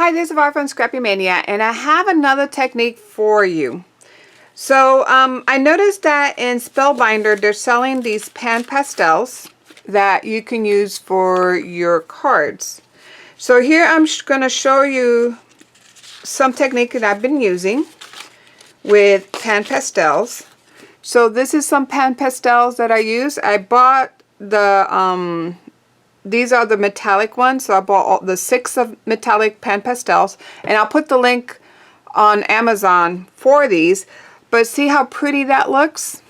Hi, this is Var from Scrappy Mania, and I have another technique for you. So I noticed that in Spellbinder they're selling these pan pastels that you can use for your cards. So here I'm going to show you some technique that I've been using with pan pastels. So this is some pan pastels that I use. I bought the these are the metallic ones, so I bought all the 6 of metallic pan pastels, and I'll put the link on Amazon for these. But see how pretty that looks?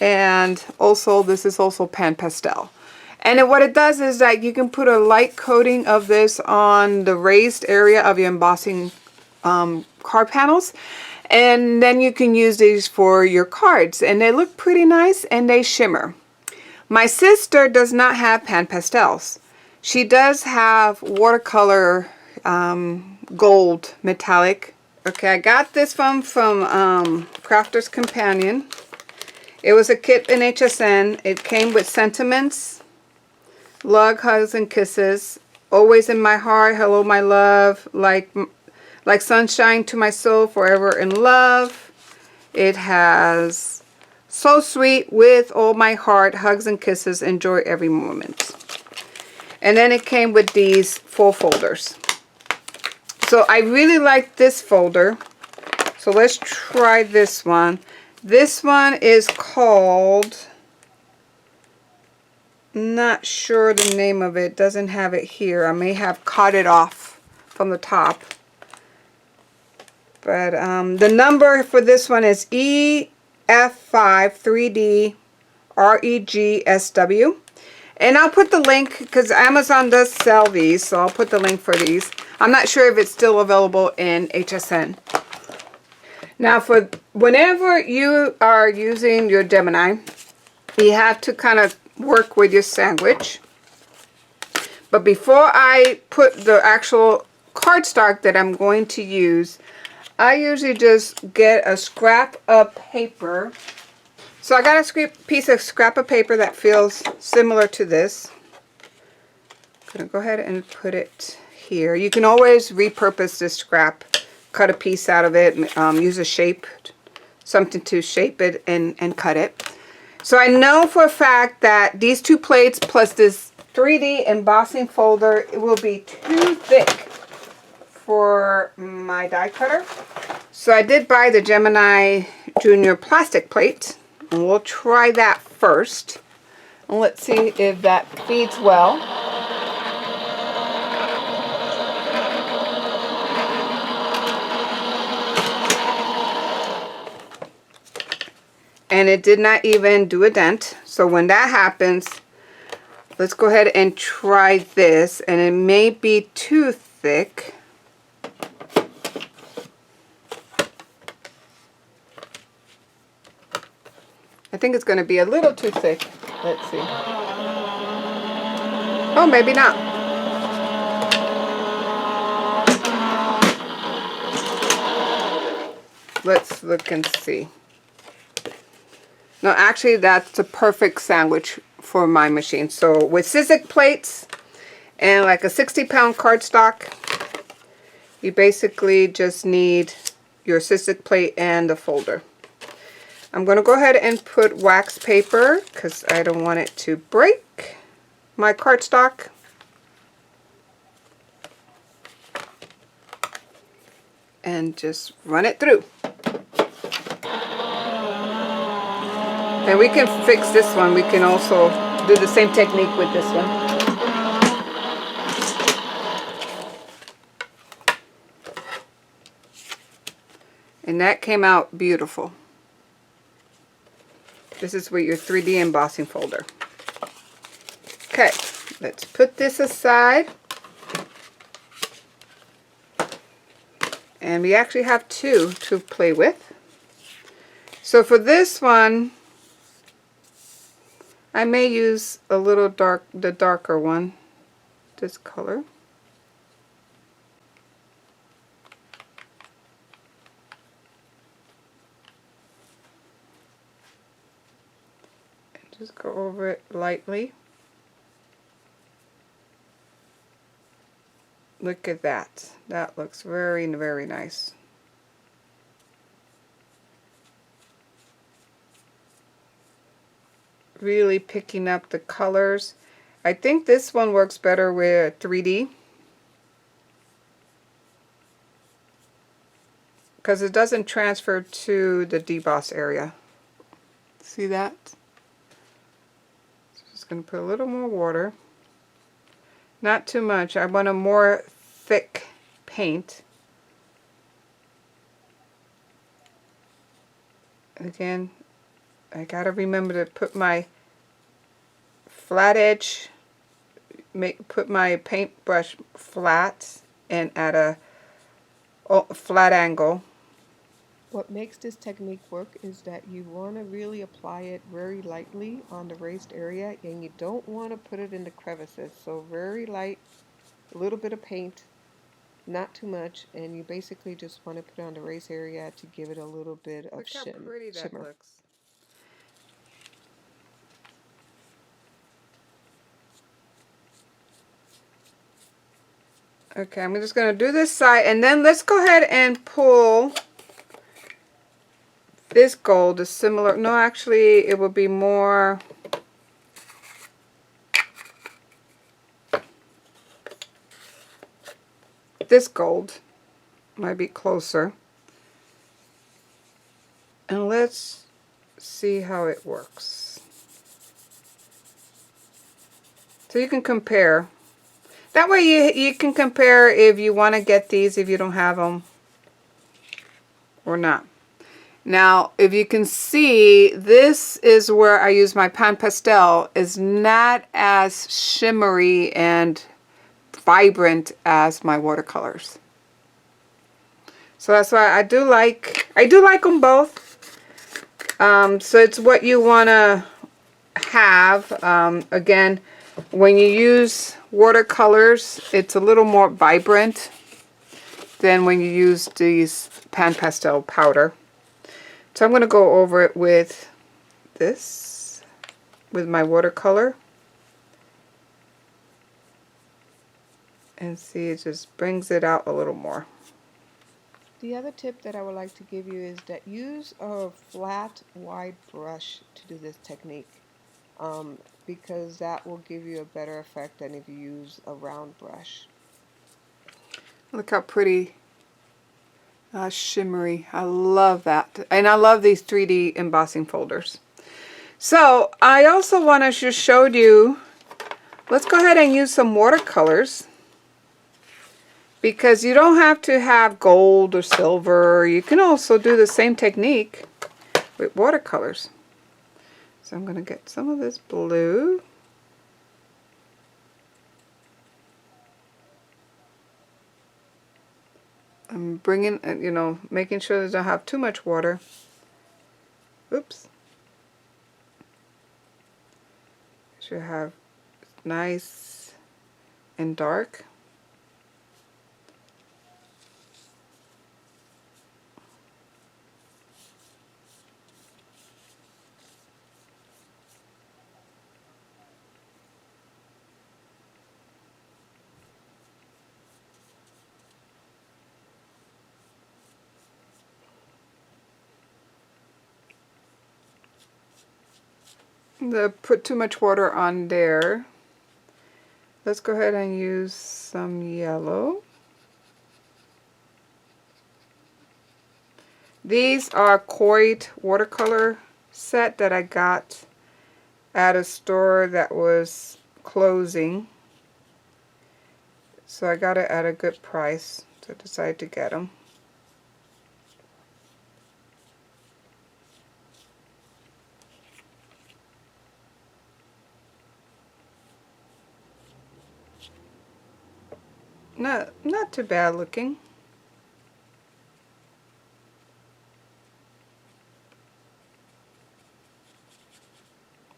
And also this is also pan pastel. And then what it does is that you can put a light coating of this on the raised area of your embossing card panels, and then you can use these for your cards, and they look pretty nice and they shimmer. My sister does not have pan pastels. She does have watercolor gold metallic. Okay, I got this from Crafter's Companion. It was a kit in HSN. It came with sentiments, love, hugs, and kisses. Always in my heart, hello my love, like sunshine to my soul, forever in love. It has so sweet, with all my heart, hugs and kisses, enjoy every moment. And then it came with these 4 folders. So I really like this folder. So let's try this one. This one is called, not sure the name of it, doesn't have it here. I may have cut it off from the top. But the number for this one is F5 3D REGSW, and I'll put the link because Amazon does sell these, so I'll put the link for these. I'm not sure if it's still available in HSN. Now, for whenever you are using your Gemini, you have to kind of work with your sandwich. But before I put the actual cardstock that I'm going to use, I usually just get a scrap of paper. So I got a piece of scrap of paper that feels similar to this. I'm going to go ahead and put it here. You can always repurpose this scrap, cut a piece out of it, use a shape, something to shape it and cut it. So I know for a fact that these 2 plates plus this 3D embossing folder, it will be too thick for my die cutter. So I did buy the Gemini Junior plastic plate, and we'll try that first. And let's see if that feeds well. And it did not even do a dent. So when that happens, let's go ahead and try this. And it may be too thick. I think it's going to be a little too thick. Let's see. Oh, maybe not. Let's look and see. No, actually that's a perfect sandwich for my machine. So with Sizzix plates and like a 60-pound cardstock, you basically just need your Sizzix plate and the folder. I'm going to go ahead and put wax paper because I don't want it to break my cardstock. And just run it through. And we can fix this one. We can also do the same technique with this one. And that came out beautiful. This is with your 3D embossing folder. Okay, let's put this aside. And we actually have 2 to play with. So for this one, I may use a little the darker one, this color. Just go over it lightly. Look at that. That looks very, very nice. Really picking up the colors. I think this one works better with 3D because it doesn't transfer to the deboss area. See that? So just going to put a little more water. Not too much. I want a more thick paint. Again, I gotta remember to put my flat edge, put my paintbrush flat and at a flat angle. What makes this technique work is that you want to really apply it very lightly on the raised area, and you don't want to put it in the crevices. So very light, a little bit of paint, not too much, and you basically just want to put it on the raised area to give it a little bit of Look how pretty that shimmer. looks. Okay, I'm just going to do this side, and then let's go ahead and pull this gold. Is similar. No, actually, it would be more. This gold might be closer. And let's see how it works. So you can compare. That way you can compare if you want to get these, if you don't have them or not. Now, if you can see, this is where I use my pan pastel. Is not as shimmery and vibrant as my watercolors. So that's why I do like them both. So it's what you want to have. Again, when you use watercolors, it's a little more vibrant than when you use these pan pastel powder. So I'm going to go over it with this, with my watercolor. And see, it just brings it out a little more. The other tip that I would like to give you is that use a flat, wide brush to do this technique, because that will give you a better effect than if you use a round brush. Look how pretty, shimmery. I love that. And I love these 3D embossing folders. So I also want to just show you, let's go ahead and use some watercolors. Because you don't have to have gold or silver. You can also do the same technique with watercolors. So I'm going to get some of this blue. I'm bringing, making sure that I don't have too much water. Oops. Should have nice and dark. Put too much water on there. Let's go ahead and use some yellow. These are Coit watercolor set that I got at a store that was closing. So I got it at a good price, so I decided to get them. Not too bad looking.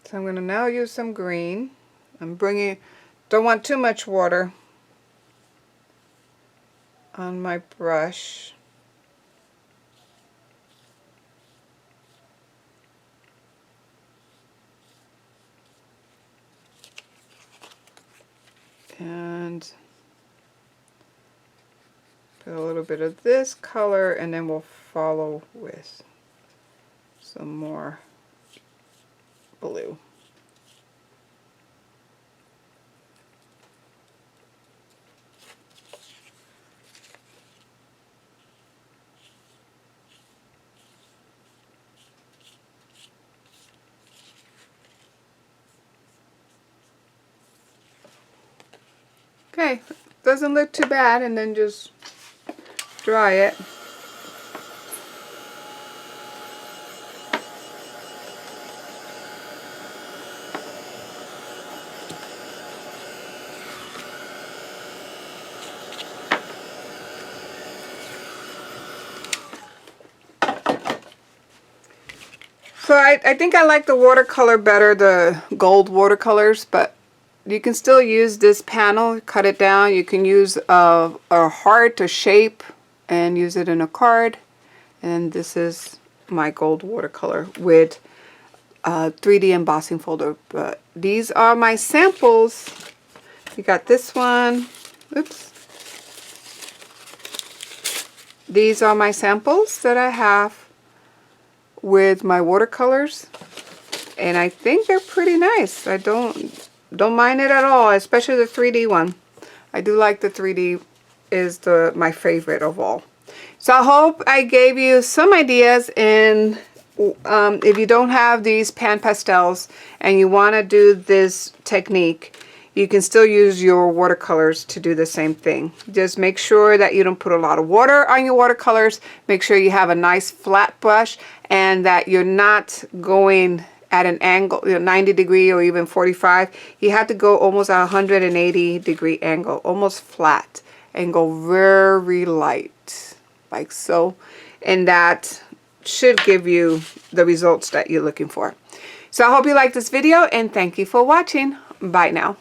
So I'm going to now use some green. Don't want too much water on my brush. And Get a little bit of this color, and then we'll follow with some more blue. Okay, doesn't look too bad, and then just dry it. So I think I like the watercolor better, the gold watercolors, but you can still use this panel, cut it down. You can use a heart, a shape, and use it in a card. And this is my gold watercolor with a 3D embossing folder. But these are my samples. You got this one. Oops. These are my samples that I have with my watercolors, and I think they're pretty nice. I don't mind it at all, especially the 3D one. I do like the 3D is my favorite of all. So I hope I gave you some ideas in if you don't have these pan pastels and you want to do this technique, you can still use your watercolors to do the same thing. Just make sure that you don't put a lot of water on your watercolors. Make sure you have a nice flat brush and that you're not going at an angle, 90 degree or even 45. You have to go almost at 180 degree angle, almost flat, and go very light, like so. And that should give you the results that you're looking for. So I hope you like this video, and thank you for watching. Bye now.